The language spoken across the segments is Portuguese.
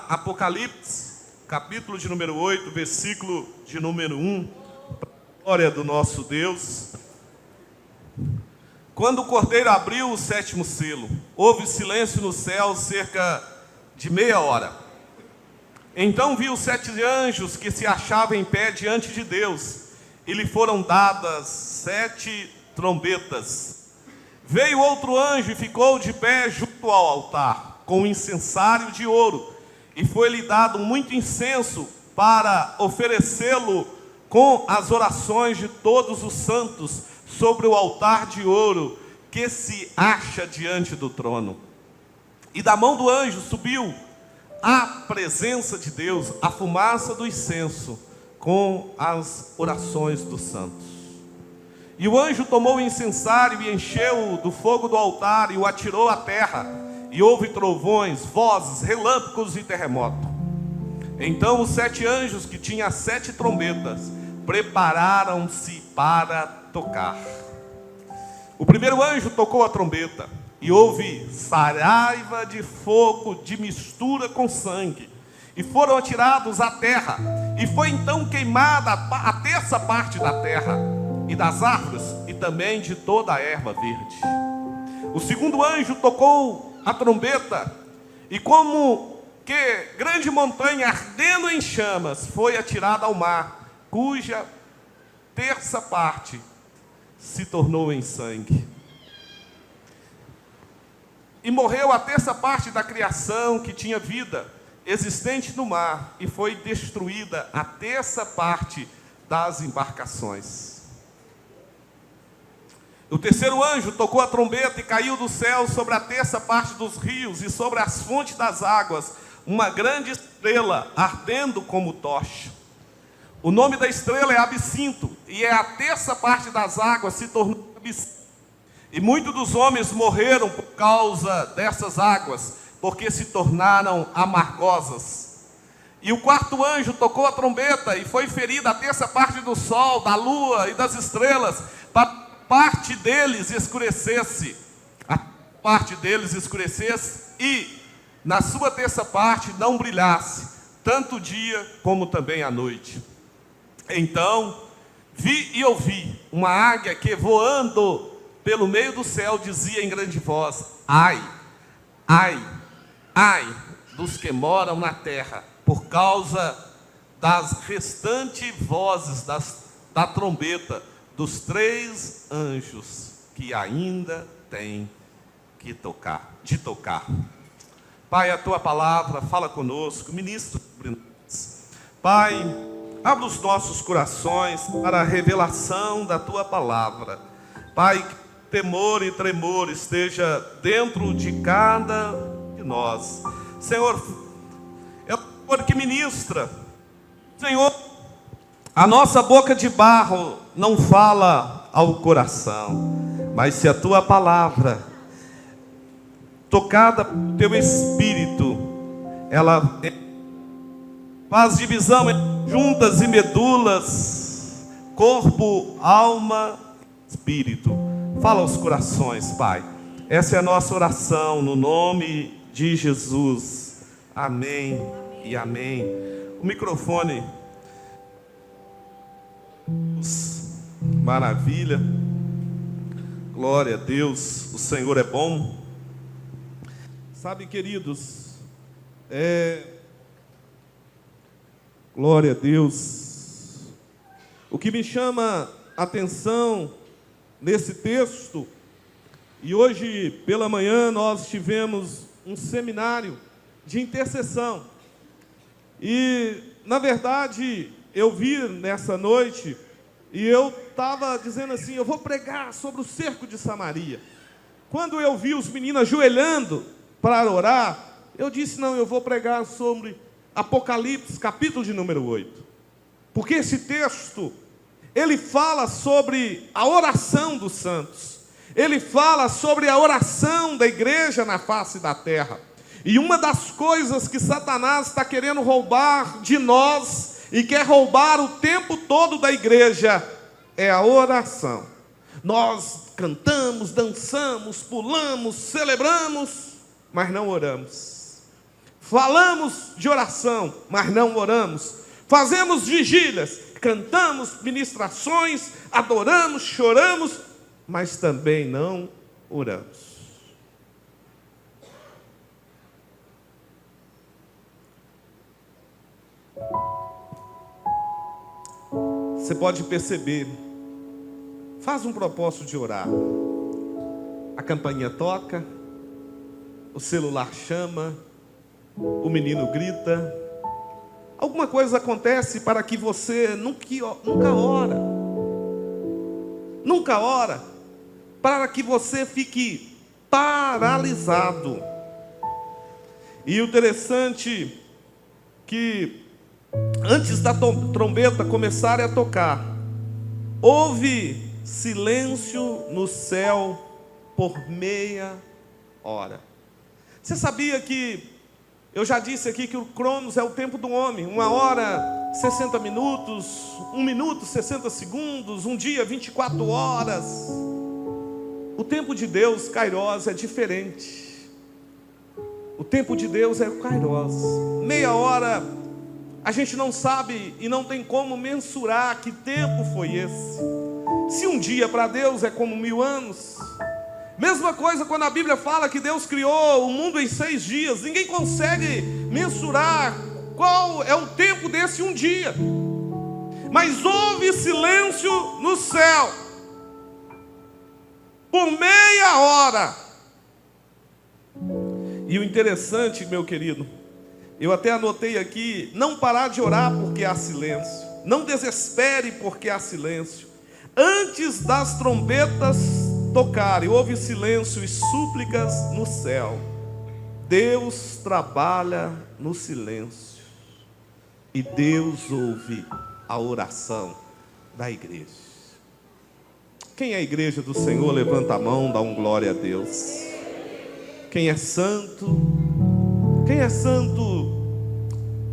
Apocalipse, capítulo de número 8, versículo de número 1, glória do nosso Deus. Quando o Cordeiro abriu o 7º selo, houve silêncio no céu cerca de meia hora. Então vi os 7 anjos que se achavam em pé diante de Deus, e lhe foram dadas 7 trombetas. Veio outro anjo e ficou de pé junto ao altar, com um incensário de ouro, e foi-lhe dado muito incenso para oferecê-lo com as orações de todos os santos sobre o altar de ouro que se acha diante do trono. E da mão do anjo subiu à presença de Deus a fumaça do incenso com as orações dos santos. E o anjo tomou o incensário e encheu-o do fogo do altar e o atirou à terra, e houve trovões, vozes, relâmpagos e terremoto. Então os 7 anjos que tinham as 7 trombetas prepararam-se para tocar. O primeiro anjo tocou a trombeta, e houve saraiva de fogo de mistura com sangue, e foram atirados à terra, e foi então queimada a terça parte da terra, e das árvores, e também de toda a erva verde. O segundo anjo tocou a trombeta, e como que grande montanha ardendo em chamas foi atirada ao mar, cuja terça parte se tornou em sangue. E morreu a terça parte da criação que tinha vida existente no mar, e foi destruída a terça parte das embarcações. O terceiro anjo tocou a trombeta e caiu do céu sobre a terça parte dos rios e sobre as fontes das águas uma grande estrela ardendo como tocha. O nome da estrela é Absinto, e a terça parte das águas se tornou absinto. E muitos dos homens morreram por causa dessas águas, porque se tornaram amargosas. E o quarto anjo tocou a trombeta, e foi ferida a terça parte do sol, da lua e das estrelas, para parte deles escurecesse, e na sua terça parte não brilhasse, tanto o dia como também a noite. Então vi e ouvi uma águia que, voando pelo meio do céu, dizia em grande voz: ai, ai, ai dos que moram na terra, por causa das restantes vozes da trombeta dos 3 anjos que ainda têm que tocar. Pai, a tua palavra fala conosco, ministra sobre nós. Pai, abre os nossos corações para a revelação da tua palavra. Pai, que temor e tremor esteja dentro de cada de nós. Senhor, é o Senhor que ministra. Senhor, a nossa boca de barro não fala ao coração, mas se a tua palavra, tocada pelo teu Espírito, ela faz divisão entre juntas e medulas, corpo, alma, espírito. Fala aos corações, Pai. Essa é a nossa oração, no nome de Jesus. Amém e amém. O microfone. Maravilha. Glória a Deus. O Senhor é bom. Sabe, queridos, glória a Deus. O que me chama a atenção nesse texto, e hoje pela manhã nós tivemos um seminário de intercessão, e na verdade eu vi nessa noite, e eu estava dizendo assim: eu vou pregar sobre o cerco de Samaria. Quando eu vi os meninos ajoelhando para orar, eu disse: não, eu vou pregar sobre Apocalipse, capítulo de número 8. Porque esse texto, ele fala sobre a oração dos santos. Ele fala sobre a oração da igreja na face da terra. E uma das coisas que Satanás está querendo roubar de nós, e quer roubar o tempo todo da igreja, é a oração. Nós cantamos, dançamos, pulamos, celebramos, mas não oramos. falamos de oração, mas não oramos, fazemos vigílias, cantamos ministrações, adoramos, choramos, mas também não oramos. Você pode perceber, faz um propósito de orar. A campainha toca, o celular chama, o menino grita. Alguma coisa acontece para que você nunca ora, para que você fique paralisado. E o interessante que antes da trombeta começar a tocar, houve silêncio no céu por meia hora. Você sabia que, eu já disse aqui que o Cronos é o tempo do homem, 1 hora, 60 minutos, 1 minuto, 60 segundos, um dia, 24 horas. O tempo de Deus, Kairos, é diferente. O tempo de Deus é o Kairos. Meia hora, a gente não sabe e não tem como mensurar que tempo foi esse. Se um dia para Deus é como 1000 anos. Mesma coisa quando a Bíblia fala que Deus criou o mundo em 6 dias. Ninguém consegue mensurar qual é o tempo desse um dia. Mas houve silêncio no céu por meia hora. E o interessante, meu querido, eu até anotei aqui, não parar de orar porque há silêncio. Não desespere porque há silêncio. Antes das trombetas tocarem, houve silêncio e súplicas no céu. Deus trabalha no silêncio. E Deus ouve a oração da igreja. Quem é a igreja do Senhor? Levanta a mão, dá um glória a Deus. Quem é santo? Quem é santo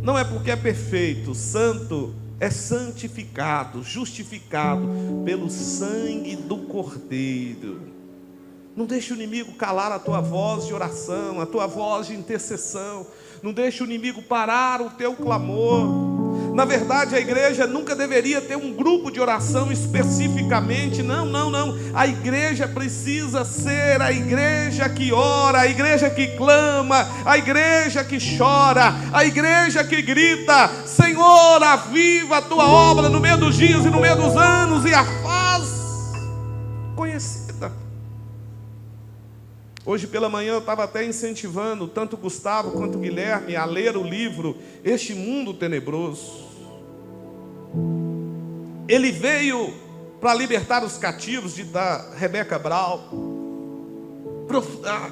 não é porque é perfeito. Santo é santificado, justificado pelo sangue do Cordeiro. Não deixe o inimigo calar a tua voz de oração, a tua voz de intercessão. Não deixe o inimigo parar o teu clamor. Na verdade, a igreja nunca deveria ter um grupo de oração especificamente. Não. A igreja precisa ser a igreja que ora, a igreja que clama, a igreja que chora, a igreja que grita: Senhor, aviva a tua obra no meio dos dias e no meio dos anos e a faz conhecida. Hoje pela manhã eu estava até incentivando tanto o Gustavo quanto o Guilherme a ler o livro Este Mundo Tenebroso. Ele veio para libertar os cativos, da Rebecca Brown.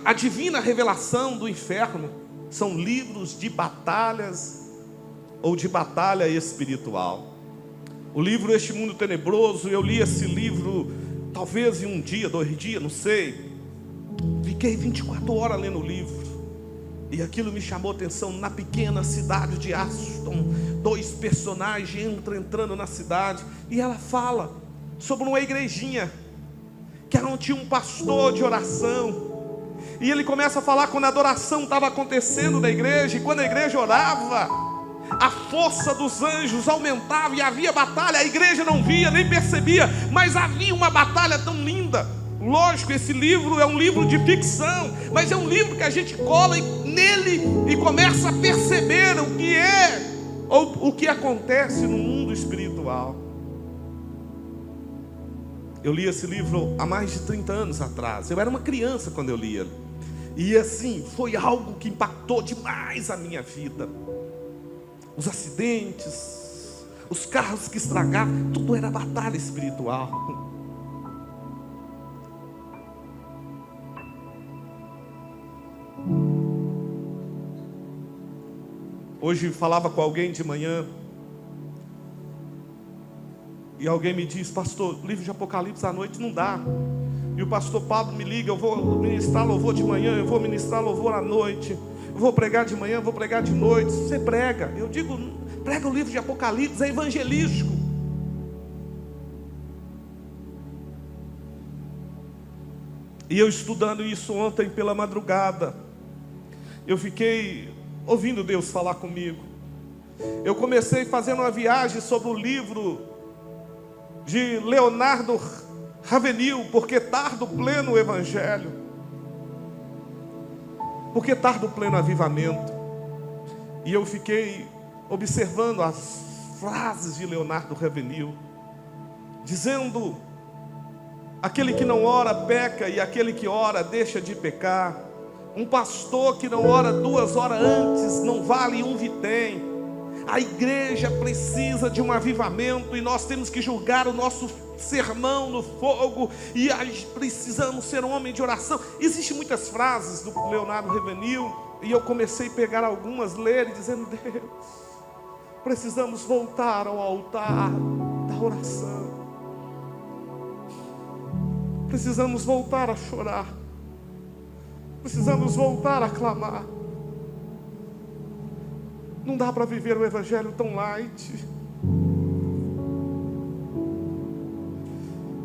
A divina revelação do inferno são livros de batalhas ou de batalha espiritual. O livro Este Mundo Tenebroso, eu li esse livro talvez em um dia, 2 dias, não sei. Fiquei 24 horas lendo o livro. E aquilo me chamou a atenção. Na pequena cidade de Aston, 2 personagens entrando na cidade. E ela fala sobre uma igrejinha que não tinha um pastor de oração. E ele começa a falar quando a adoração estava acontecendo na igreja. E quando a igreja orava, a força dos anjos aumentava e havia batalha. A igreja não via, nem percebia, mas havia uma batalha tão linda. Lógico, esse livro é um livro de ficção, mas é um livro que a gente cola nele e começa a perceber o que é, ou o que acontece no mundo espiritual. Eu li esse livro há mais de 30 anos atrás. Eu era uma criança quando eu lia. E assim, foi algo que impactou demais a minha vida. Os acidentes, os carros que estragavam, tudo era batalha espiritual. Hoje falava com alguém de manhã e alguém me diz: pastor, livro de Apocalipse à noite não dá. E o pastor Pablo me liga: eu vou ministrar louvor de manhã, eu vou ministrar louvor à noite, eu vou pregar de manhã, eu vou pregar de noite. Você prega? Eu digo: prega o livro de Apocalipse, é evangelístico. E eu estudando isso ontem pela madrugada, eu fiquei ouvindo Deus falar comigo. Eu comecei fazendo uma viagem sobre o livro de Leonardo Ravenhill, Porque Tardo Pleno Evangelho, Porque Tardo Pleno Avivamento. E eu fiquei observando as frases de Leonardo Ravenhill, dizendo: aquele que não ora peca, e aquele que ora deixa de pecar. Um pastor que não ora 2 horas antes não vale um vitém. A igreja precisa de um avivamento, e nós temos que julgar o nosso sermão no fogo, e precisamos ser um homem de oração. Existem muitas frases do Leonardo Ravenhill, e eu comecei a pegar algumas, ler e dizendo: Deus, precisamos voltar ao altar da oração. Precisamos voltar a chorar. Precisamos voltar a clamar. Não dá para viver o evangelho tão light.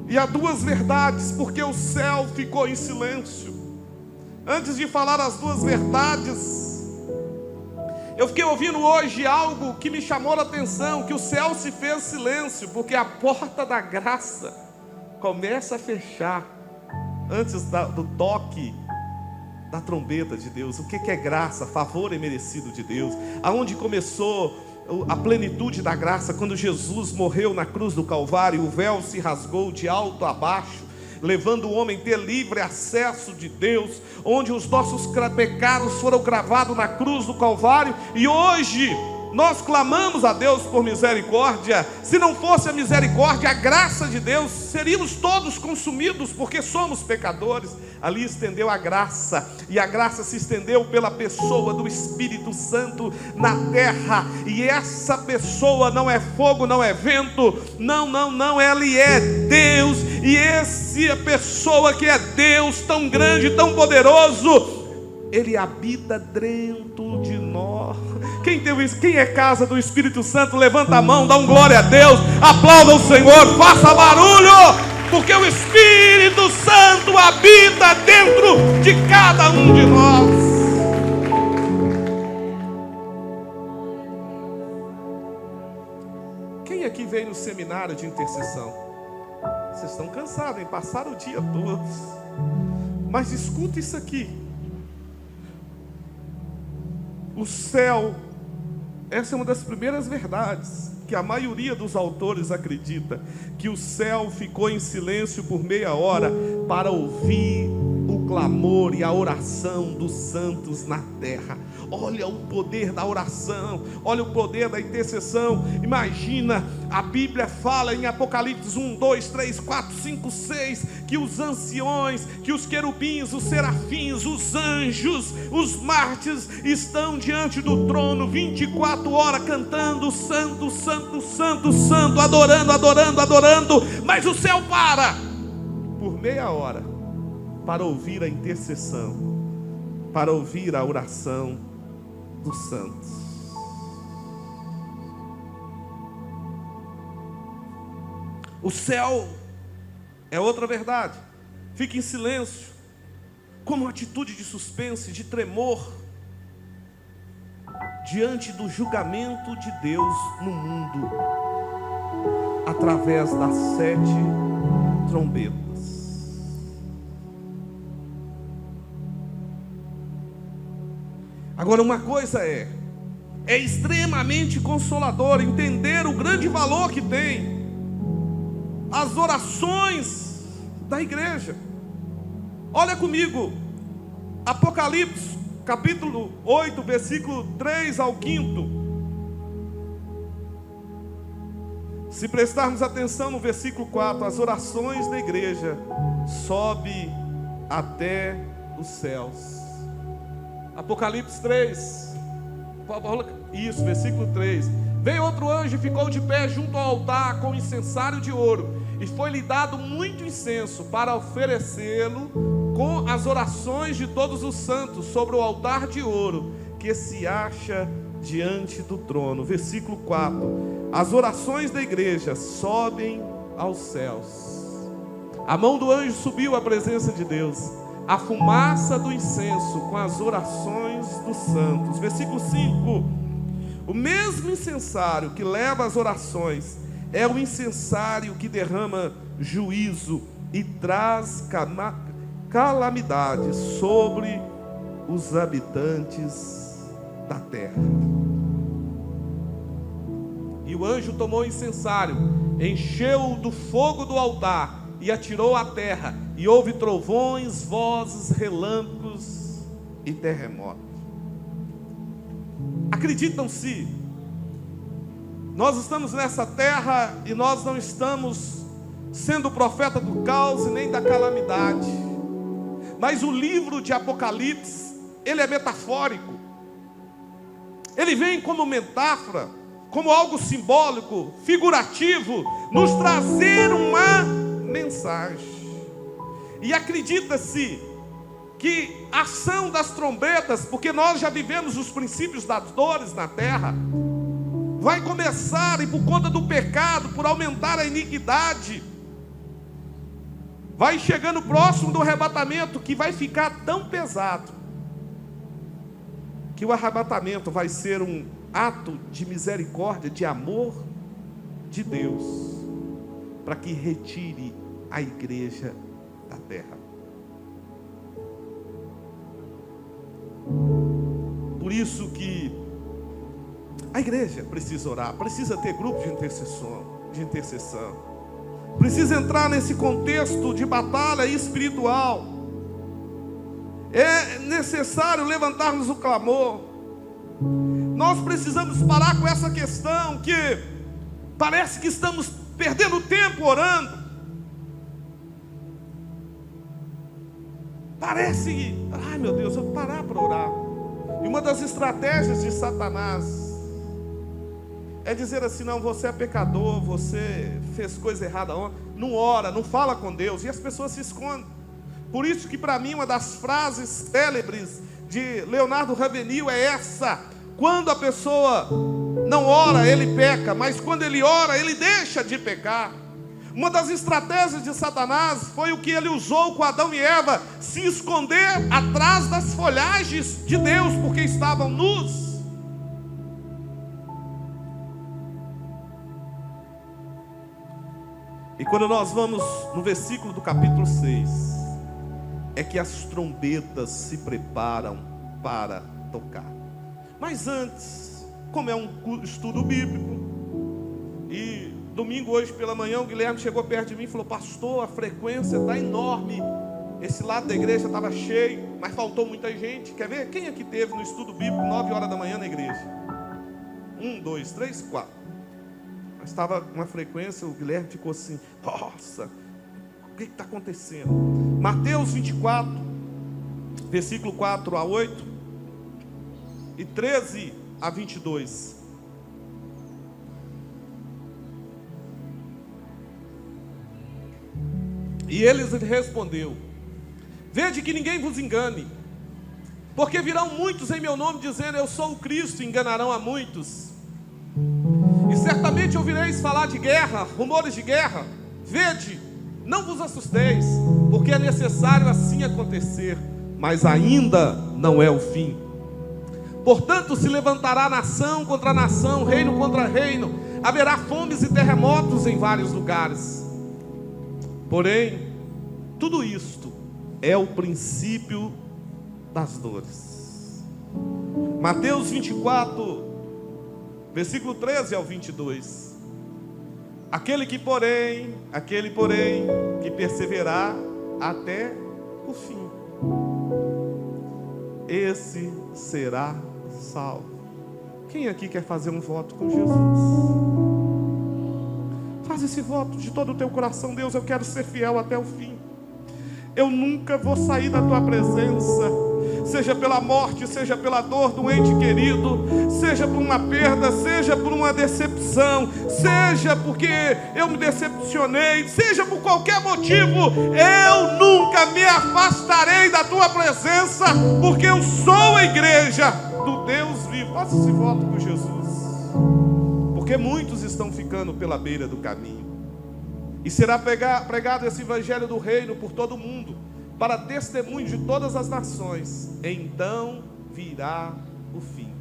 E há 2 verdades, porque o céu ficou em silêncio. Antes de falar as 2 verdades, eu fiquei ouvindo hoje algo que me chamou a atenção, que o céu se fez silêncio, porque a porta da graça começa a fechar antes do toque da trombeta de Deus. O que é graça? Favor imerecido de Deus. Aonde começou a plenitude da graça? Quando Jesus morreu na cruz do Calvário, o véu se rasgou de alto a baixo, levando o homem a ter livre acesso de Deus, onde os nossos pecados foram cravados na cruz do Calvário. E hoje nós clamamos a Deus por misericórdia. Se não fosse a misericórdia, a graça de Deus, seríamos todos consumidos, porque somos pecadores. Ali estendeu a graça, e a graça se estendeu pela pessoa do Espírito Santo na terra. E essa pessoa não é fogo, não é vento, não, ele é Deus. E essa pessoa que é Deus, tão grande, tão poderoso, Ele habita dentro de nós. Quem é casa do Espírito Santo, levanta a mão, dá um glória a Deus, aplauda o Senhor, faça barulho, porque o Espírito Santo habita dentro de cada um de nós. Quem aqui veio no seminário de intercessão? Vocês estão cansados, hein? Passaram o dia todo. Mas escuta isso aqui. O céu, essa é uma das primeiras verdades que a maioria dos autores acredita, que o céu ficou em silêncio por meia hora para ouvir o clamor e a oração dos santos na terra. Olha o poder da oração, olha o poder da intercessão. Imagina, a Bíblia fala em Apocalipse 1, 2, 3, 4, 5, 6, que os anciões, que os querubins, os serafins, os anjos, os mártires estão diante do trono 24 horas cantando santo, santo, santo, santo, adorando, adorando, adorando. Mas o céu para por meia hora para ouvir a intercessão, para ouvir a oração dos santos. O céu é outra verdade, fica em silêncio, como uma atitude de suspense, de tremor, diante do julgamento de Deus no mundo, através das 7 trombetas. Agora, uma coisa é extremamente consolador entender o grande valor que tem as orações da igreja. Olha comigo, Apocalipse, capítulo 8, versículo 3 ao 5. Se prestarmos atenção no versículo 4, as orações da igreja sobe até os céus. Apocalipse 3, isso, versículo 3. Veio outro anjo e ficou de pé junto ao altar com incensário de ouro, e foi-lhe dado muito incenso para oferecê-lo com as orações de todos os santos sobre o altar de ouro que se acha diante do trono. Versículo 4. As orações da igreja sobem aos céus. A mão do anjo subiu à presença de Deus. a fumaça do incenso com as orações dos santos. Versículo 5: o mesmo incensário que leva as orações é o incensário que derrama juízo e traz calamidade sobre os habitantes da terra. E o anjo tomou o incensário, encheu do fogo do altar e atirou à terra, e houve trovões, vozes, relâmpagos e terremotos. Acreditam-se, nós estamos nessa terra e nós não estamos sendo profeta do caos e nem da calamidade, mas o livro de Apocalipse, ele é metafórico, ele vem como metáfora, como algo simbólico, figurativo, nos trazer uma mensagem. E acredita-se que a ação das trombetas, porque nós já vivemos os princípios das dores na terra, vai começar, e por conta do pecado, por aumentar a iniquidade, vai chegando próximo do arrebatamento, que vai ficar tão pesado, que o arrebatamento vai ser um ato de misericórdia, de amor de Deus, para que retire a igreja da terra. Por isso que a igreja precisa orar, precisa ter grupo de intercessão, precisa entrar nesse contexto de batalha espiritual. É necessário levantarmos o clamor. Nós precisamos parar com essa questão que parece que estamos perdendo tempo orando. Parece que, ai meu Deus, eu vou parar para orar. E uma das estratégias de Satanás é dizer assim: não, você é pecador, você fez coisa errada ontem, não ora, não fala com Deus, e as pessoas se escondem. Por isso que para mim uma das frases célebres de Leonardo Ravenhill é essa: quando a pessoa não ora, ele peca, mas quando ele ora, ele deixa de pecar. Uma das estratégias de Satanás foi o que ele usou com Adão e Eva: se esconder atrás das folhagens de Deus, porque estavam nus. E quando nós vamos no versículo do capítulo 6, é que as trombetas se preparam para tocar. Mas antes, como é um estudo bíblico, e domingo hoje pela manhã o Guilherme chegou perto de mim e falou: pastor, a frequência está enorme, esse lado da igreja estava cheio, mas faltou muita gente. Quer ver? Quem aqui teve no estudo bíblico 9 horas da manhã na igreja? 1, 2, 3, 4. Mas estava uma frequência, o Guilherme ficou assim: nossa, o que está acontecendo? Mateus 24, versículo 4 a 8 e 13 a 22. E eles respondeu: vede que ninguém vos engane, porque virão muitos em meu nome dizendo: eu sou o Cristo, e enganarão a muitos. E certamente ouvireis falar de guerra, rumores de guerra. Vede, não vos assusteis, porque é necessário assim acontecer, mas ainda não é o fim. Portanto, se levantará nação contra nação, reino contra reino, haverá fomes e terremotos em vários lugares. Porém, tudo isto é o princípio das dores. Mateus 24, versículo 13 ao 22. Aquele, porém, que perseverar até o fim, esse será salvo. Quem aqui quer fazer um voto com Jesus? Faz esse voto de todo o teu coração: Deus, eu quero ser fiel até o fim. Eu nunca vou sair da tua presença, seja pela morte, seja pela dor do ente querido, seja por uma perda, seja por uma decepção, seja porque eu me decepcionei, seja por qualquer motivo, eu nunca me afastarei da tua presença, porque eu sou a igreja do Deus vivo. Faça esse voto com Jesus, porque muitos estão ficando pela beira do caminho. E será pregado esse evangelho do reino por todo mundo, para testemunho de todas as nações, então virá o fim.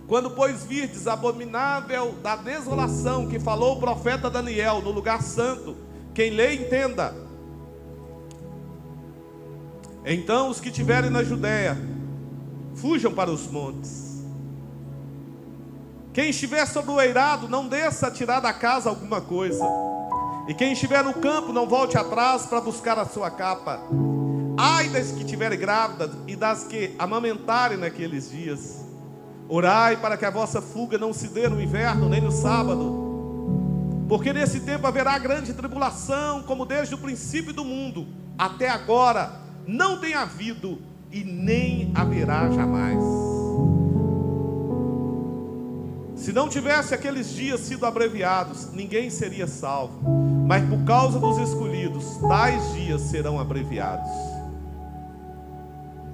Quando, pois, virdes abominável da desolação que falou o profeta Daniel no lugar santo, quem lê entenda. Então os que estiverem na Judéia, fujam para os montes. Quem estiver sobre o eirado, não desça a tirar da casa alguma coisa. E quem estiver no campo, não volte atrás para buscar a sua capa. Ai das que estiverem grávidas e das que amamentarem naqueles dias. Orai para que a vossa fuga não se dê no inverno, nem no sábado. Porque nesse tempo haverá grande tribulação, como desde o princípio do mundo até agora não tem havido e nem haverá jamais. Se não tivesse aqueles dias sido abreviados, ninguém seria salvo. Mas por causa dos escolhidos, tais dias serão abreviados.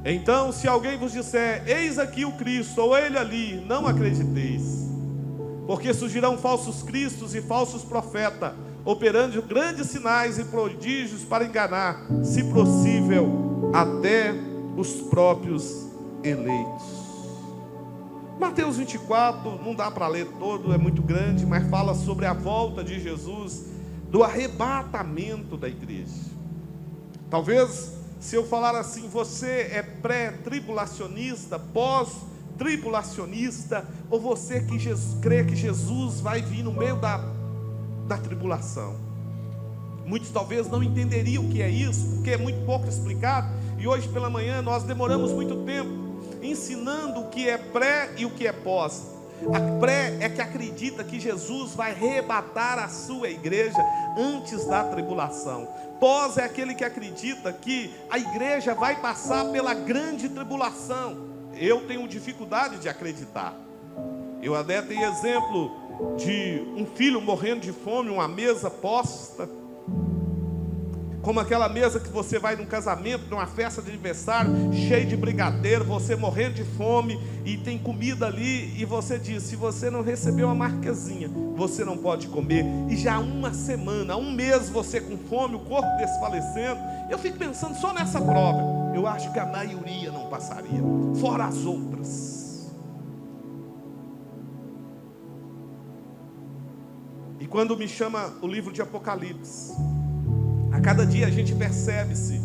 Então, se alguém vos disser, eis aqui o Cristo, ou ele ali, não acrediteis. Porque surgirão falsos cristos e falsos profetas, operando grandes sinais e prodígios para enganar, se possível, até os próprios eleitos. Mateus 24, não dá para ler todo, é muito grande, mas fala sobre a volta de Jesus, do arrebatamento da igreja. Talvez, se eu falar assim, você é pré-tribulacionista, pós-tribulacionista, ou você que crê que Jesus vai vir no meio da tribulação. Muitos talvez não entenderiam o que é isso, porque é muito pouco explicado, e hoje pela manhã nós demoramos muito tempo ensinando o que é pré e o que é pós. A pré é que acredita que Jesus vai arrebatar a sua igreja antes da tribulação. Pós é aquele que acredita que a igreja vai passar pela grande tribulação. Eu tenho dificuldade de acreditar. Eu até tenho exemplo de um filho morrendo de fome, uma mesa posta, como aquela mesa que você vai num casamento, numa festa de aniversário, cheio de brigadeiro, você morrendo de fome, e tem comida ali, e você diz, se você não receber uma marquezinha, você não pode comer. E já uma semana, um mês você com fome, o corpo desfalecendo. Eu fico pensando só nessa prova, eu acho que a maioria não passaria, fora as outras. E quando me chama o livro de Apocalipse, a cada dia a gente percebe-se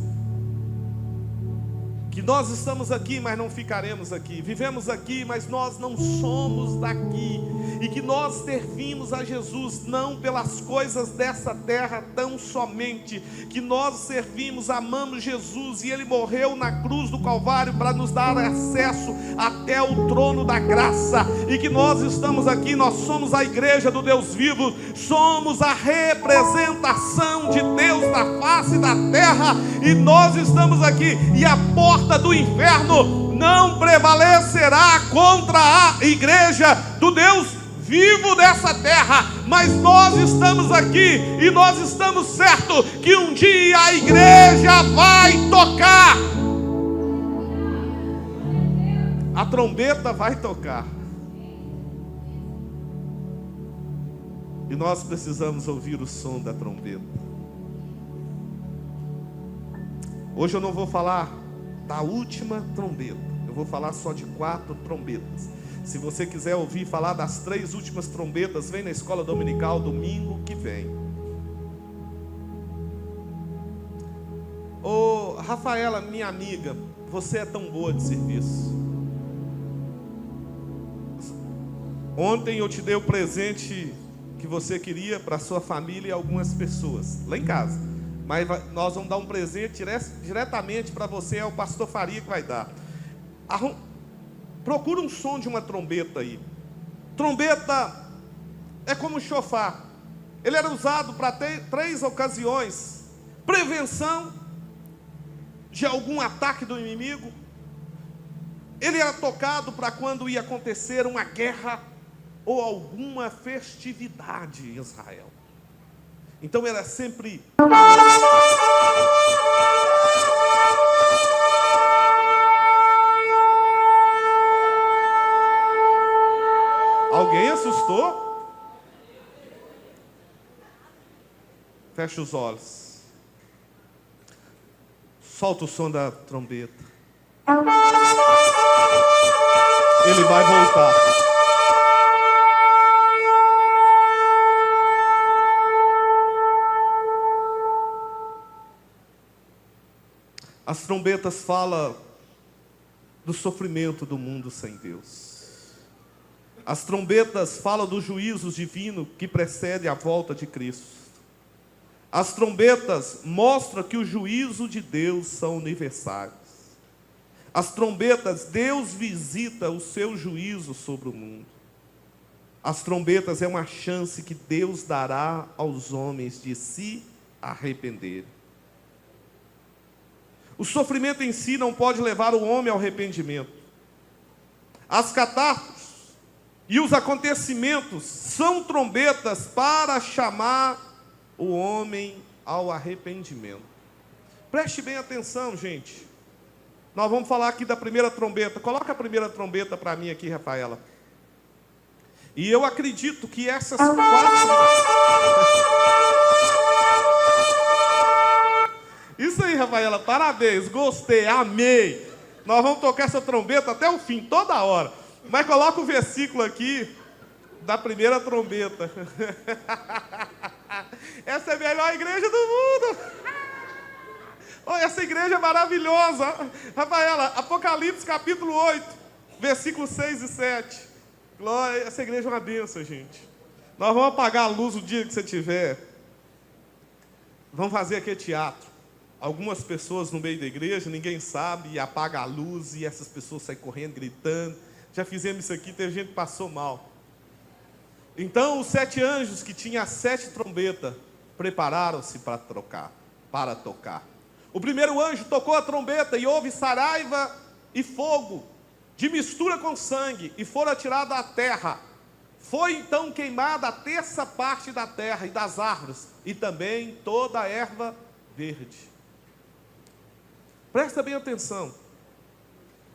que nós estamos aqui, mas não ficaremos aqui. Vivemos aqui, mas nós não somos daqui. E que nós servimos a Jesus não pelas coisas dessa terra tão somente. Que nós servimos, amamos Jesus, e Ele morreu na cruz do Calvário para nos dar acesso até o trono da graça. E que nós estamos aqui, nós somos a igreja do Deus vivo, somos a representação de Deus na face da terra. E nós estamos aqui, e a porta do inferno não prevalecerá contra a igreja do Deus vivo dessa terra. Mas nós estamos aqui, e nós estamos certos que um dia a igreja vai tocar. A trombeta vai tocar. E nós precisamos ouvir o som da trombeta. Hoje eu não vou falar da última trombeta, eu vou falar só de 4 trombetas. Se você quiser ouvir falar das 3 últimas trombetas, vem na escola dominical domingo que vem. Ô Rafaela, minha amiga, você é tão boa de serviço. Ontem eu te dei o presente que você queria para a sua família e algumas pessoas lá em casa. Mas nós vamos dar um presente diretamente para você, é o pastor Faria que vai dar. Procura um som de uma trombeta aí. Trombeta é como um chofar. Ele era usado para 3 ocasiões: prevenção de algum ataque do inimigo. Ele era tocado para quando ia acontecer uma guerra ou alguma festividade em Israel. Então era sempre... Alguém assustou? Feche os olhos. Solta o som da trombeta. Ele vai voltar. As trombetas falam do sofrimento do mundo sem Deus. As trombetas falam do juízo divino que precede a volta de Cristo. As trombetas mostram que o juízo de Deus são universais. As trombetas, Deus visita o seu juízo sobre o mundo. As trombetas é uma chance que Deus dará aos homens de se arrependerem. O sofrimento em si não pode levar o homem ao arrependimento. As catástrofes e os acontecimentos são trombetas para chamar o homem ao arrependimento. Preste bem atenção, gente. Nós vamos falar aqui da primeira trombeta. Coloca a primeira trombeta para mim aqui, Rafaela. E eu acredito que essas quatro... Isso aí, Rafaela, parabéns, gostei, amei. Nós vamos tocar essa trombeta até o fim, toda hora. Mas coloca o versículo aqui da primeira trombeta. Essa é a melhor igreja do mundo. Oh, essa igreja é maravilhosa. Rafaela, Apocalipse capítulo 8, versículos 6 e 7. Glória, essa igreja é uma bênção, gente. Nós vamos apagar a luz o dia que você tiver. Vamos fazer aqui teatro. Algumas pessoas no meio da igreja, ninguém sabe, e apaga a luz, e essas pessoas saem correndo, gritando. Já fizemos isso aqui, teve gente que passou mal. Então, os 7 anjos que tinham as 7 trombetas, prepararam-se para tocar. O primeiro anjo tocou a trombeta, e houve saraiva e fogo, de mistura com sangue, e foram atirados à terra. Foi então queimada a terça parte da terra e das árvores, e também toda a erva verde. Presta bem atenção.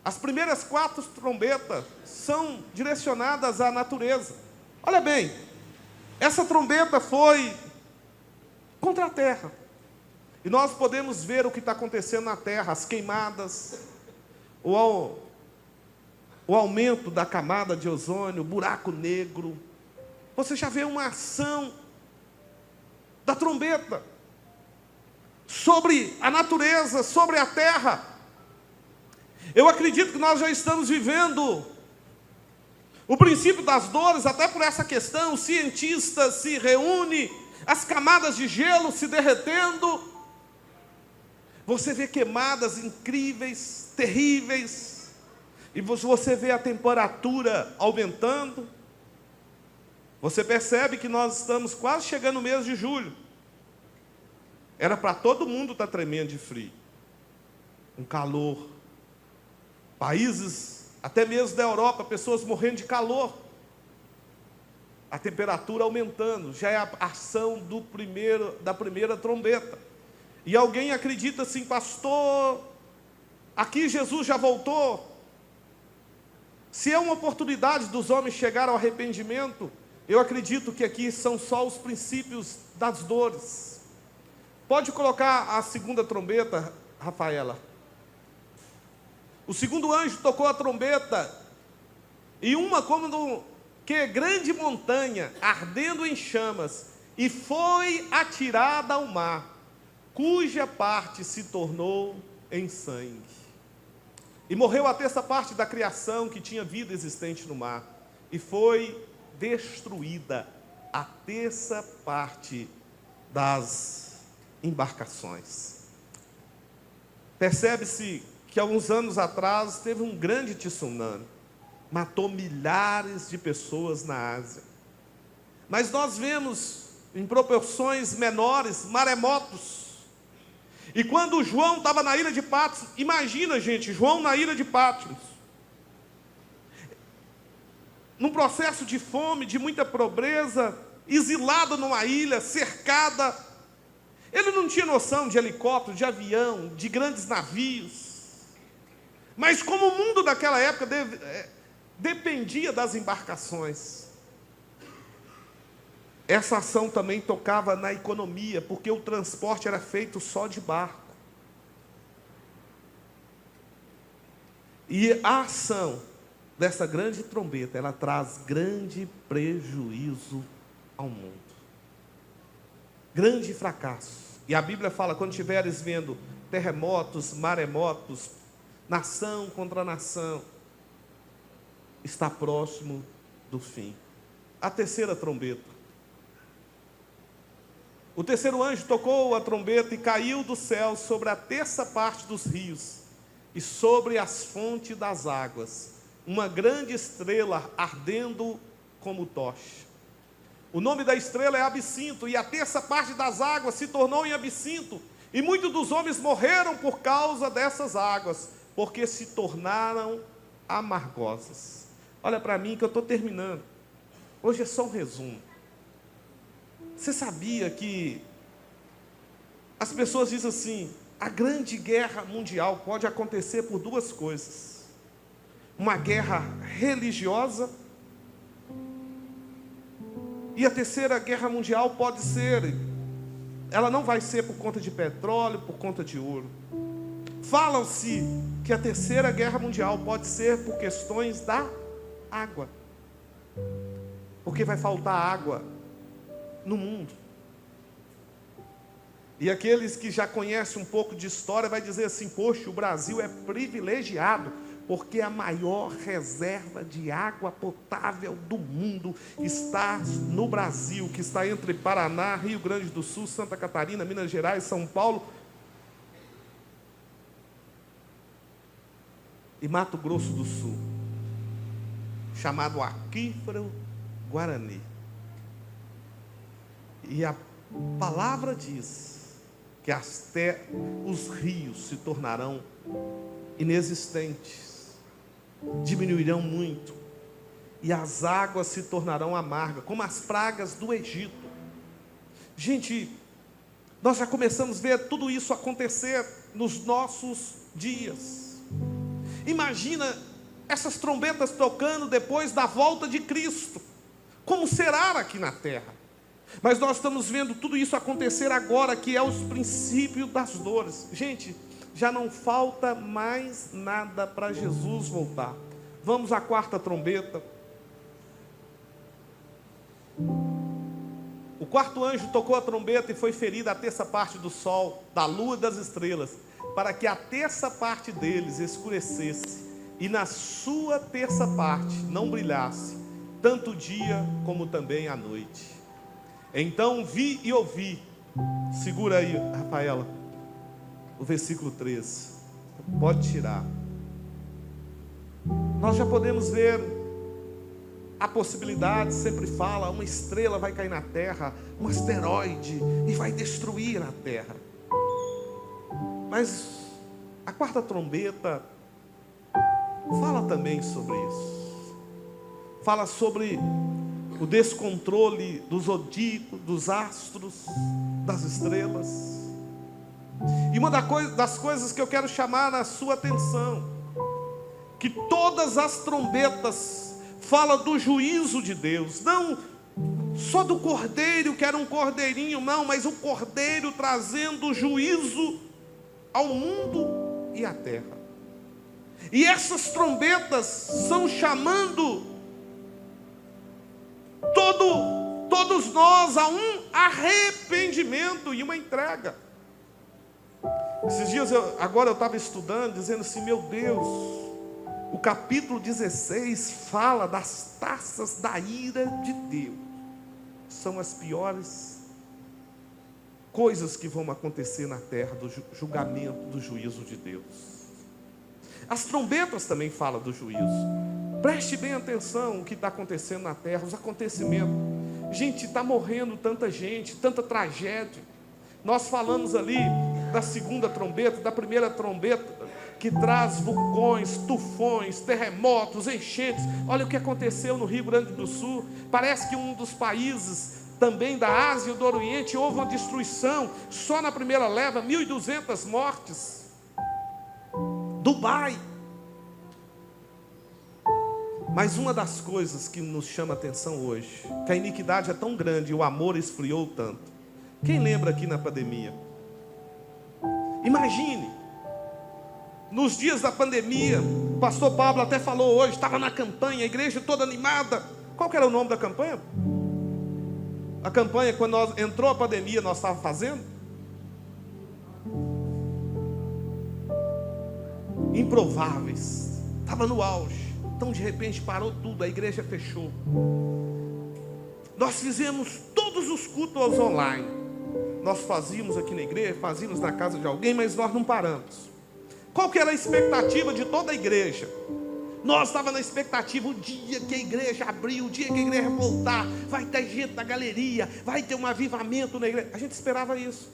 As primeiras 4 trombetas são direcionadas à natureza. Olha bem, essa trombeta foi contra a terra. E nós podemos ver o que está acontecendo na terra, as queimadas, o aumento da camada de ozônio, o buraco negro. Você já vê uma ação da trombeta sobre a natureza, sobre a terra. Eu acredito que nós já estamos vivendo o princípio das dores, até por essa questão. Os cientistas se reúnem, as camadas de gelo se derretendo. Você vê queimadas incríveis, terríveis, e você vê a temperatura aumentando. Você percebe que nós estamos quase chegando no mês de julho. Era para todo mundo estar tremendo de frio. Um calor. Países, até mesmo da Europa, pessoas morrendo de calor. A temperatura aumentando. Já é a ação da primeira trombeta. E alguém acredita assim, pastor, aqui Jesus já voltou. Se é uma oportunidade dos homens chegar ao arrependimento, eu acredito que aqui são só os princípios das dores. Pode colocar a segunda trombeta, Rafaela. O segundo anjo tocou a trombeta, e uma como que grande montanha, ardendo em chamas, e foi atirada ao mar, cuja parte se tornou em sangue. E morreu a terça parte da criação que tinha vida existente no mar, e foi destruída a terça parte das embarcações. Percebe-se que alguns anos atrás teve um grande tsunami, matou milhares de pessoas na Ásia. Mas nós vemos em proporções menores maremotos. E quando João estava na ilha de Patmos, imagina, gente, João na ilha de Patmos, num processo de fome, de muita pobreza, exilado numa ilha, cercada. Ele não tinha noção de helicóptero, de avião, de grandes navios. Mas como o mundo daquela época dependia das embarcações, essa ação também tocava na economia, porque o transporte era feito só de barco. E a ação dessa grande trombeta, ela traz grande prejuízo ao mundo. Grande fracasso. E a Bíblia fala, quando estiveres vendo terremotos, maremotos, nação contra nação, está próximo do fim. A terceira trombeta. O terceiro anjo tocou a trombeta e caiu do céu sobre a terça parte dos rios e sobre as fontes das águas, uma grande estrela ardendo como tocha. O nome da estrela é Absinto, e a terça parte das águas se tornou em absinto, e muitos dos homens morreram por causa dessas águas, porque se tornaram amargosas. Olha para mim que eu estou terminando. Hoje é só um resumo. Você sabia que as pessoas dizem assim, a grande guerra mundial pode acontecer por duas coisas: uma guerra religiosa, e a terceira guerra mundial pode ser, ela não vai ser por conta de petróleo, por conta de ouro. Falam-se que a terceira guerra mundial pode ser por questões da água, porque vai faltar água no mundo. E aqueles que já conhecem um pouco de história vai dizer assim, poxa, o Brasil é privilegiado, porque a maior reserva de água potável do mundo está no Brasil, que está entre Paraná, Rio Grande do Sul, Santa Catarina, Minas Gerais, São Paulo e Mato Grosso do Sul, chamado Aquífero Guarani. E a palavra diz que os rios se tornarão inexistentes, diminuirão muito, e as águas se tornarão amargas, como as pragas do Egito. Gente, nós já começamos a ver tudo isso acontecer nos nossos dias. Imagina essas trombetas tocando depois da volta de Cristo, como será aqui na terra? Mas nós estamos vendo tudo isso acontecer agora, que é os princípios das dores. Gente, já não falta mais nada para Jesus voltar. Vamos à quarta trombeta. O quarto anjo tocou a trombeta e foi ferida a terça parte do sol, da lua e das estrelas, para que a terça parte deles escurecesse, e na sua terça parte não brilhasse, tanto o dia como também a noite. Então vi e ouvi, segura aí, Rafaela, o versículo 13, pode tirar. Nós já podemos ver a possibilidade, sempre fala, uma estrela vai cair na terra, um asteroide, e vai destruir a terra. Mas a quarta trombeta fala também sobre isso. Fala sobre o descontrole dos zodíacos, dos astros, das estrelas. E uma das coisas que eu quero chamar a sua atenção, que todas as trombetas falam do juízo de Deus, não só do cordeiro, que era um cordeirinho, não, mas o cordeiro trazendo juízo ao mundo e à terra. E essas trombetas são chamando todos nós a um arrependimento e uma entrega. Esses dias, agora eu estava estudando, dizendo assim, meu Deus, o capítulo 16 fala das taças da ira de Deus. São as piores coisas que vão acontecer na terra, do julgamento, do juízo de Deus. As trombetas também falam do juízo. Preste bem atenção o que está acontecendo na terra, os acontecimentos. Gente, está morrendo tanta gente, tanta tragédia. Nós falamos ali da segunda trombeta, da primeira trombeta, que traz vulcões, tufões, terremotos, enchentes. Olha o que aconteceu no Rio Grande do Sul. Parece que um dos países também da Ásia e do Oriente houve uma destruição. Só na primeira leva, 1.200 mortes. Dubai. Mas uma das coisas que nos chama a atenção hoje, que a iniquidade é tão grande e o amor esfriou tanto. Quem lembra aqui na pandemia? Imagine Nos dias da pandemia, o pastor Pablo até falou hoje, estava na campanha, a igreja toda animada. Qual que era o nome da campanha? A campanha, quando entrou a pandemia, nós estávamos fazendo? Improváveis. Estava no auge. Então, de repente, parou tudo, a igreja fechou. Nós fizemos todos os cultos online. Nós fazíamos aqui na igreja, fazíamos na casa de alguém, mas nós não paramos. Qual que era a expectativa de toda a igreja? Nós estávamos na expectativa, o dia que a igreja abrir, o dia que a igreja voltar, vai ter gente na galeria, vai ter um avivamento na igreja. A gente esperava isso.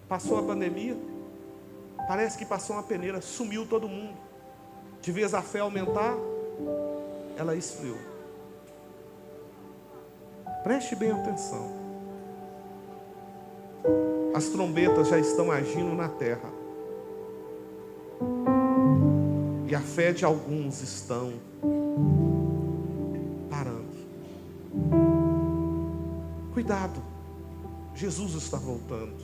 Passou a pandemia, parece que passou uma peneira, sumiu todo mundo. De vez a fé aumentar, ela esfriou. Preste bem atenção. As trombetas já estão agindo na terra. E a fé de alguns estão parando. Cuidado, Jesus está voltando.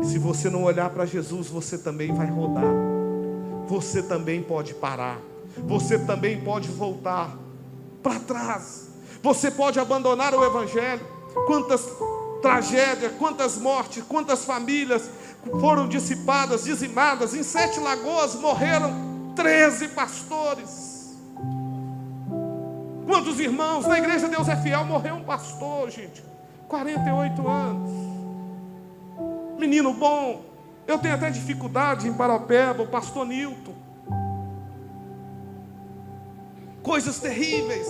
E se você não olhar para Jesus, você também vai rodar. Você também pode parar. Você também pode voltar para trás. Você pode abandonar o Evangelho. Quantas tragédias, quantas mortes, quantas famílias foram dissipadas, dizimadas. Em 7 Lagoas morreram 13 pastores. Quantos irmãos? Na igreja Deus é Fiel morreu um pastor, gente, 48 anos. Menino bom. Eu tenho até dificuldade em Paraupeba, o pastor Nilton. Coisas terríveis.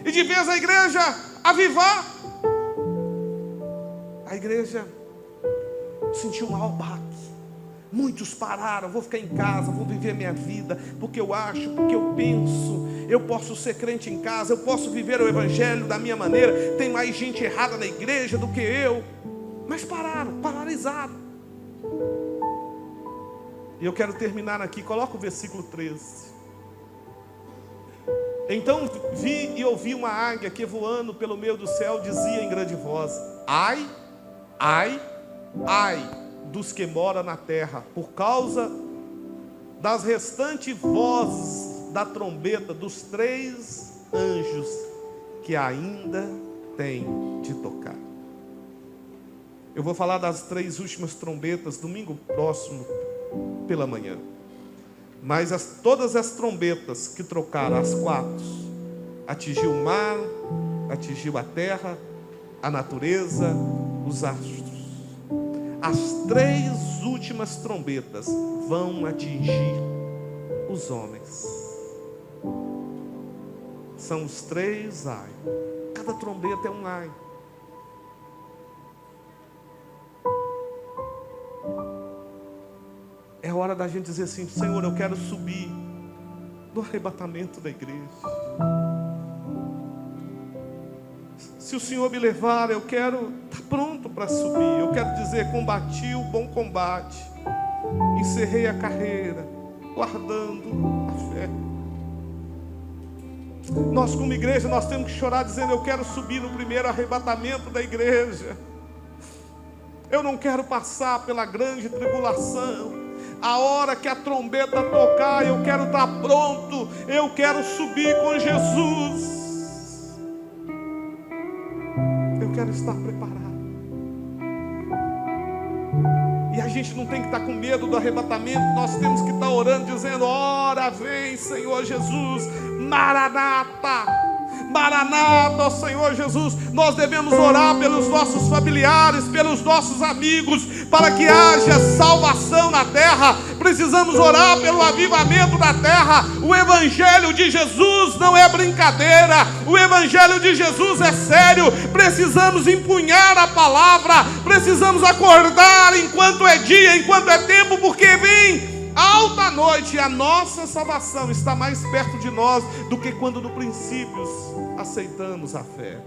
E de vez a igreja avivar, a igreja sentiu um mau baque. Muitos pararam, vou ficar em casa, vou viver minha vida, porque eu acho, porque eu penso, eu posso ser crente em casa, eu posso viver o Evangelho da minha maneira, tem mais gente errada na igreja do que eu. Mas pararam, paralisaram. E eu quero terminar aqui, coloca o versículo 13. Então vi e ouvi uma águia que voando pelo meio do céu dizia em grande voz: ai, ai, ai dos que moram na terra, por causa das restantes vozes da trombeta dos 3 anjos que ainda tem de tocar. Eu vou falar das 3 últimas trombetas domingo próximo pela manhã. Mas todas as trombetas que trocaram, as 4, atingiu o mar, atingiu a terra, a natureza, os astros. As 3 últimas trombetas vão atingir os homens. São os 3 ai. Cada trombeta é um ai. É hora da gente dizer assim: Senhor, eu quero subir no arrebatamento da igreja. Se o Senhor me levar, eu quero estar pronto para subir. Eu quero dizer: combati o bom combate, encerrei a carreira, guardando a fé. Nós como igreja, nós temos que chorar dizendo: eu quero subir no primeiro arrebatamento da igreja. Eu não quero passar pela grande tribulação. A hora que a trombeta tocar, eu quero estar pronto. Eu quero subir com Jesus. Eu quero estar preparado. E a gente não tem que estar com medo do arrebatamento. Nós temos que estar orando, dizendo: ora vem, Senhor Jesus, Maranata. Maranata, ó Senhor Jesus. Nós devemos orar pelos nossos familiares, pelos nossos amigos, para que haja salvação na terra. Precisamos orar pelo avivamento da terra. O Evangelho de Jesus não é brincadeira. O Evangelho de Jesus é sério. Precisamos empunhar a palavra. Precisamos acordar enquanto é dia, enquanto é tempo, porque vem alta noite e a nossa salvação está mais perto de nós do que quando no princípio aceitamos a fé.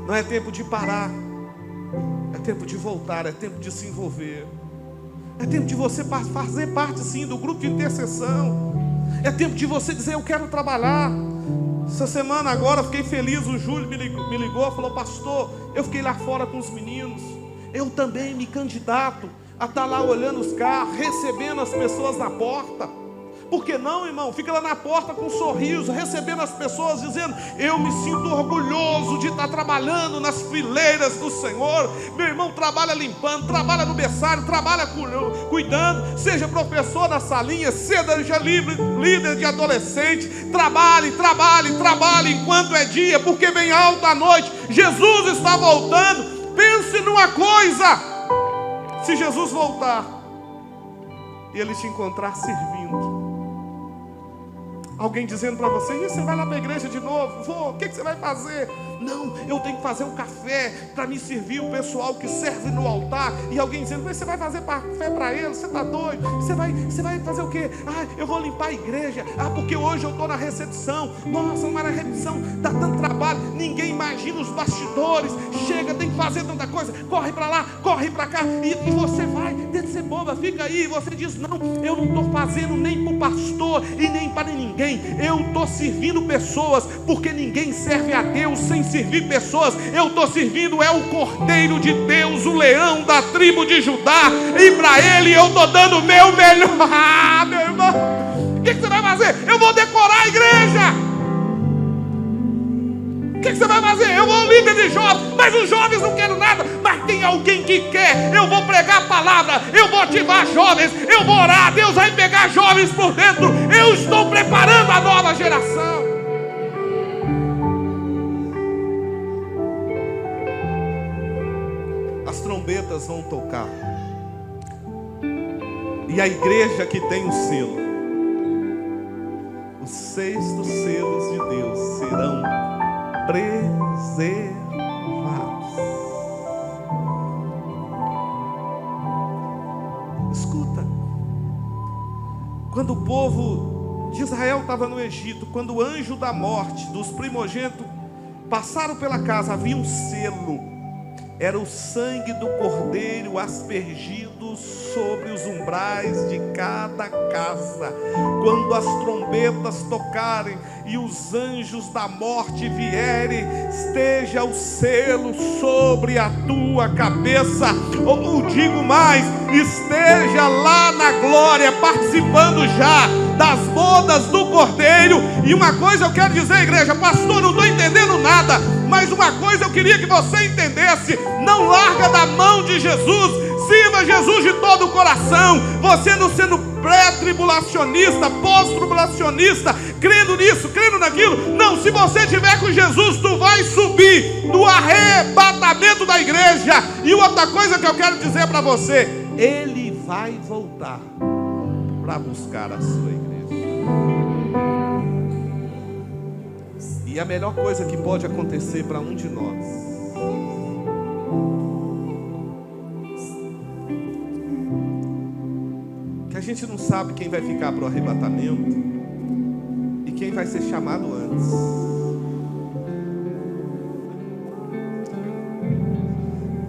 Não é tempo de parar, é tempo de voltar, é tempo de se envolver, é tempo de você fazer parte sim do grupo de intercessão, é tempo de você dizer: eu quero trabalhar. Essa semana agora fiquei feliz, o Júlio me ligou, falou: pastor, eu fiquei lá fora com os meninos, eu também me candidato a estar lá olhando os carros, recebendo as pessoas na porta. Por que não, irmão? Fica lá na porta com um sorriso, recebendo as pessoas, dizendo: eu me sinto orgulhoso de estar trabalhando nas fileiras do Senhor. Meu irmão trabalha limpando, trabalha no berçário, trabalha cuidando, seja professor na salinha, seja líder de adolescente. Trabalhe enquanto é dia, porque vem alta a noite. Jesus está voltando. Pense numa coisa: se Jesus voltar e Ele te encontrar servindo, alguém dizendo para você: e você vai lá para a igreja de novo? Vou, o que você vai fazer? Não, eu tenho que fazer um café para me servir o pessoal que serve no altar. E alguém dizendo: mas você vai fazer café para eles? Você está doido? Você vai fazer o quê? Ah, eu vou limpar a igreja. Ah, porque hoje eu estou na recepção. Nossa, mas na recepção dá tanto trabalho. Ninguém imagina os bastidores. Chega, tem que fazer tanta coisa. Corre para lá, corre para cá. E você vai, deixa de ser boba, fica aí. E você diz: não, eu não estou fazendo nem para o pastor e nem para ninguém. Eu estou servindo pessoas, porque ninguém serve a Deus sem servir pessoas. Eu estou servindo o Cordeiro de Deus, o leão da tribo de Judá, e para Ele eu estou dando o meu melhor. Ah, meu irmão, o que você vai fazer? Eu vou decorar a igreja. O que você vai fazer? Eu vou líder de jovens, mas os jovens não querem nada. Mas tem alguém que quer. Eu vou pregar a palavra, eu vou ativar jovens, eu vou orar, Deus vai pegar jovens por dentro. Eu estou preparando a nova geração. As trombetas vão tocar, e a igreja que tem o selo, os 6 selos de Deus serão preservados. Escuta, quando o povo de Israel estava no Egito, quando o anjo da morte dos primogênitos passaram pela casa, havia um selo. Era o sangue do cordeiro aspergido sobre os umbrais de cada casa. Quando as trombetas tocarem e os anjos da morte vierem, esteja o selo sobre a tua cabeça. Ou digo mais, esteja lá na glória, participando já das bodas do cordeiro. E uma coisa eu quero dizer, igreja: pastor, não estou entendendo nada, mas uma coisa eu queria que você entendesse: não larga da mão de Jesus, sirva Jesus de todo o coração. Você não sendo pré-tribulacionista, pós-tribulacionista, crendo nisso, crendo naquilo. Não, se você estiver com Jesus, tu vai subir no arrebatamento da igreja. E outra coisa que eu quero dizer para você: Ele vai voltar para buscar a sua igreja. E a melhor coisa que pode acontecer para um de nós, que a gente não sabe quem vai ficar para o arrebatamento e quem vai ser chamado antes.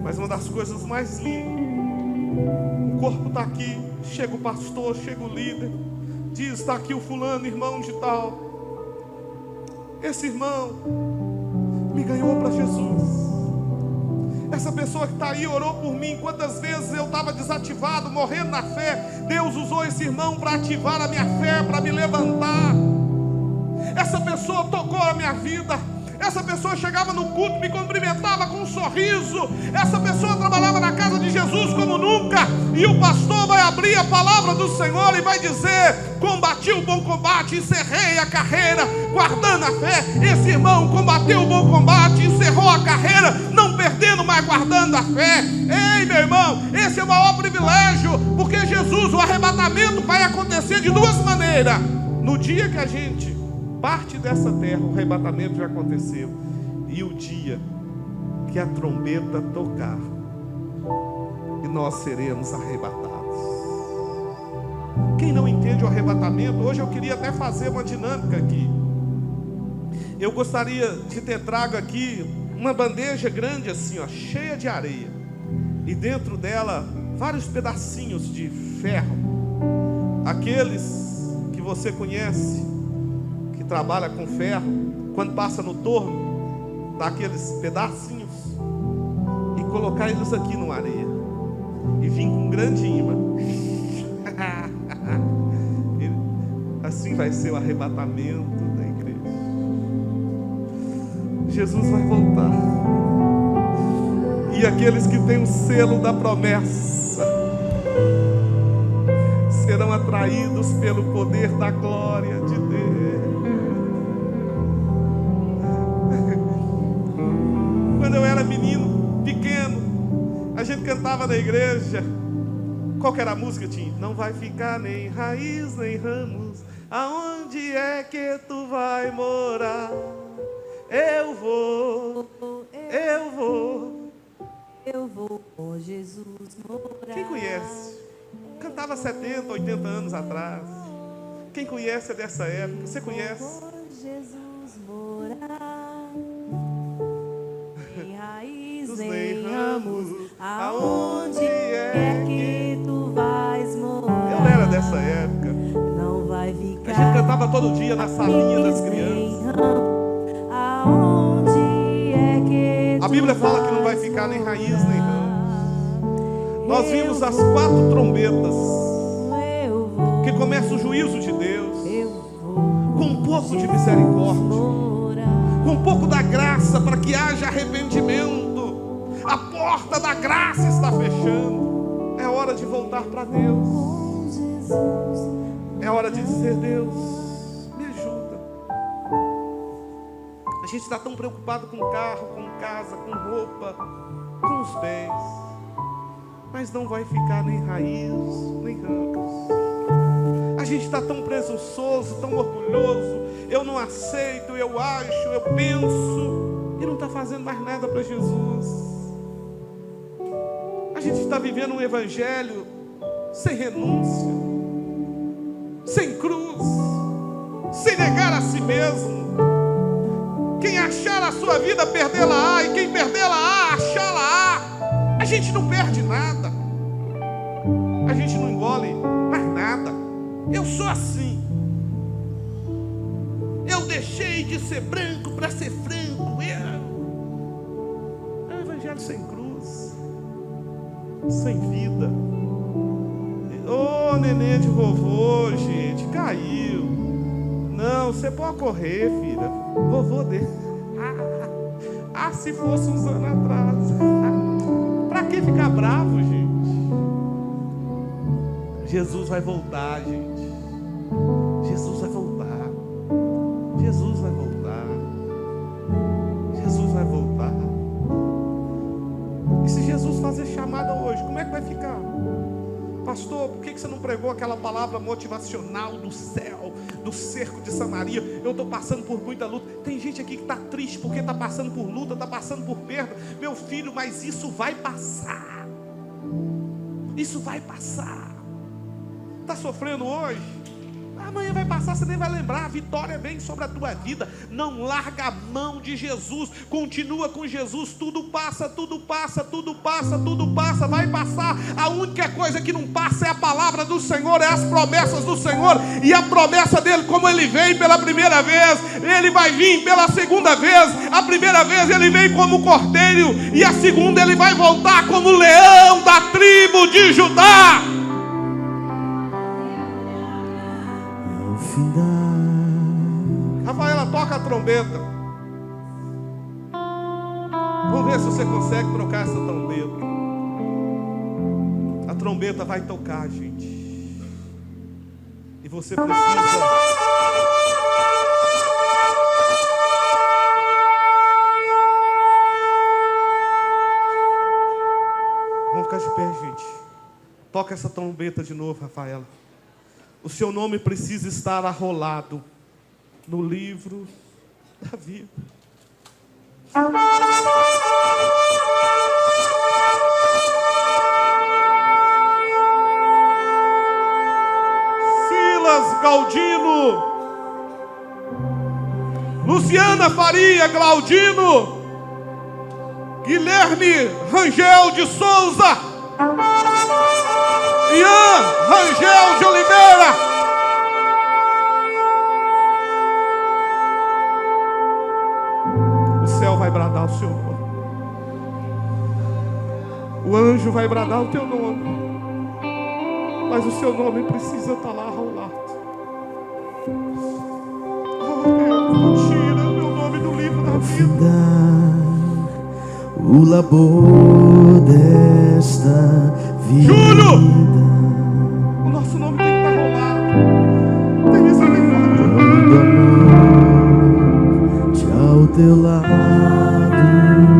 Mas uma das coisas mais lindas, o corpo está aqui, chega o pastor, chega o líder, diz: está aqui o fulano, irmão de tal. Esse irmão me ganhou para Jesus. Essa pessoa que está aí orou por mim. Quantas vezes eu estava desativado, morrendo na fé, Deus usou esse irmão para ativar a minha fé, para me levantar. Essa pessoa tocou a minha vida. Essa pessoa chegava no culto, me cumprimentava com um sorriso. Essa pessoa trabalhava na casa de Jesus como nunca. E o pastor vai abrir a palavra do Senhor e vai dizer: combati o bom combate, encerrei a carreira, guardando a fé. Esse irmão combateu o bom combate, encerrou a carreira, não perdendo, mas guardando a fé. Ei, meu irmão, esse é o maior privilégio, porque Jesus, o arrebatamento vai acontecer de duas maneiras. No dia que a gente parte dessa terra, o arrebatamento já aconteceu. E o dia que a trombeta tocar, e nós seremos arrebatados. Quem não entende o arrebatamento, hoje eu queria até fazer uma dinâmica aqui. Eu gostaria de ter trago aqui uma bandeja grande assim, ó, cheia de areia, e dentro dela vários pedacinhos de ferro. Aqueles que você conhece, que trabalha com ferro, quando passa no torno, dá aqueles pedacinhos e colocar eles aqui numa areia. e vim com um grande imã. Assim vai ser o arrebatamento da igreja. Jesus vai voltar. E aqueles que têm o selo da promessa serão atraídos pelo poder da glória de Deus. Quando eu era menino, pequeno, a gente cantava na igreja. Qual que era a música, Tim? Não vai ficar nem raiz, nem ramos. Aonde é que tu vai morar? Eu vou, oh Jesus, morar. Quem conhece? Cantava 70, 80 anos atrás. Quem conhece é dessa época? Você conhece? Oh Jesus, morar. Nem raiz, nem ramos. Aonde é que tu vais morar? Eu era dessa época. Não vai ficar. A gente cantava todo dia na salinha das crianças. Aonde é que A Bíblia fala que não vai ficar nem raiz nem ramo. Nós vimos as 4 trombetas que começa o juízo de Deus, com um pouco de misericórdia, com um pouco da graça para que haja arrependimento. A porta da graça está fechando. É hora de voltar para Deus. É hora de dizer: Deus, me ajuda. A gente está tão preocupado com carro, com casa, com roupa, com os bens, mas não vai ficar nem raiz, nem ramos. A gente está tão presunçoso, tão orgulhoso. Eu não aceito, eu acho, eu penso, e não está fazendo mais nada para Jesus. A gente está vivendo um evangelho sem renúncia, sem cruz, sem negar a si mesmo. Quem achar a sua vida, perdê-la-á, e quem perdê-la-á, achá-la-á. A gente não perde nada, a gente não engole mais nada. Eu sou assim. Eu deixei de ser branco para ser franco. É um evangelho sem cruz, sem vida. Ô, neném de vovô, gente, caiu. Não, você pode correr, filha. Vovô dele. Se fosse uns anos atrás. Pra que ficar bravo, gente? Jesus vai voltar, gente. Jesus vai voltar. Jesus vai voltar. Jesus vai voltar. E se Jesus fazer chamada hoje, como é que vai ficar? Pastor, por que você não pregou aquela palavra motivacional do céu, do cerco de Samaria? Eu estou passando por muita luta. Tem gente aqui que está triste porque está passando por luta, está passando por perda. Meu filho, mas isso vai passar. Isso vai passar. Está sofrendo hoje? Amanhã vai passar, você nem vai lembrar. A vitória vem sobre a tua vida. Não larga a mão de Jesus. Continua com Jesus. Tudo passa, tudo passa, tudo passa, tudo passa. Vai passar. A única coisa que não passa é a palavra do Senhor, é as promessas do Senhor. E a promessa dele, como ele veio pela primeira vez, ele vai vir pela segunda vez. A primeira vez ele veio como cordeiro, e a segunda ele vai voltar como leão da tribo de Judá. Rafaela, toca a trombeta. Vamos ver se você consegue trocar essa trombeta. A trombeta vai tocar, gente. E você precisa... Vamos ficar de pé, gente. Toca essa trombeta de novo, Rafaela. O seu nome precisa estar arrolado no livro da vida. Silas Galdino, Luciana Faria Glaudino, Guilherme Rangel de Souza, Ian Rangel de Oliveira. O céu vai bradar o seu nome. O anjo vai bradar o teu nome, mas o seu nome precisa estar lá ao lado. Oh Deus, não tira meu nome do livro da vida. O labor desta vida. Júlio, o nosso nome tem que estar ao lado. Tem misericórdia. Quando amor ao teu lado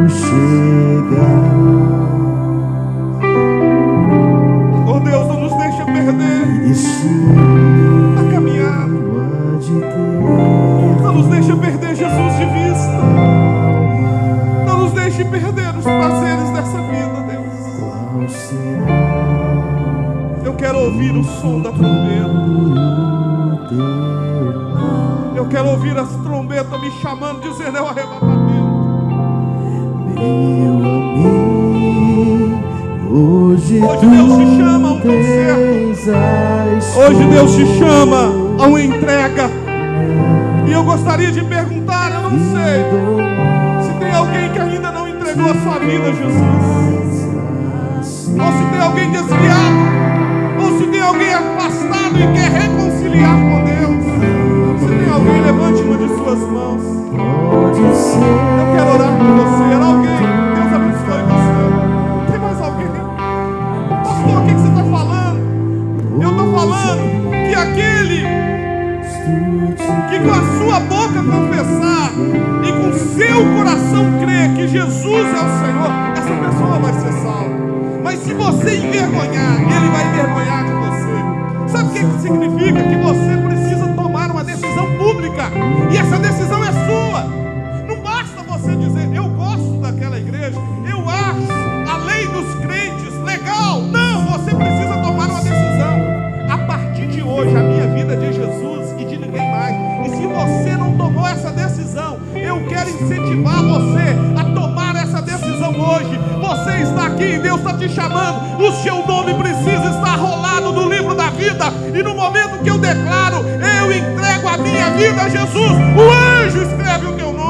chegar. Oh Deus, não nos deixa perder a caminhada. Não nos deixa perder Jesus de vista. Não nos deixe perder os prazeres dessa vida, Deus. Eu quero ouvir o som da trombeta. Eu quero ouvir as trombetas me chamando, dizendo: é o arrebatamento. Meu amigo, hoje Deus te chama a um concerto. Hoje Deus te chama a uma entrega. E eu gostaria de perguntar, eu não sei, se tem alguém que ainda não entregou a sua vida a Jesus, ou se tem alguém desviado, ou se tem alguém afastado e quer reconciliar com Deus. Se tem alguém, levante uma de suas mãos. Eu quero orar por você. Era alguém? Deus abençoe você. Tem mais alguém? Pastor, o que você está falando? Eu estou falando que aquele que com a sua boca confessar e com seu coração crer que Jesus é o Senhor, essa pessoa vai ser salva. Mas se você envergonhar, Ele vai envergonhar de você. Sabe o que significa? Que você precisa tomar uma decisão pública. E essa decisão é sua. Não basta você dizer: eu gosto daquela igreja, eu acho a lei dos crentes legal. Não, você precisa tomar uma decisão. A partir de hoje, a minha vida é de Jesus e de ninguém mais. E se você não tomou essa decisão, eu quero incentivar você a tomar essa decisão hoje. Você está aqui e Deus está te chamando. O seu nome precisa estar rolado no livro da vida. E no momento que eu declaro: eu entrego a minha vida a Jesus, o anjo escreve o teu nome.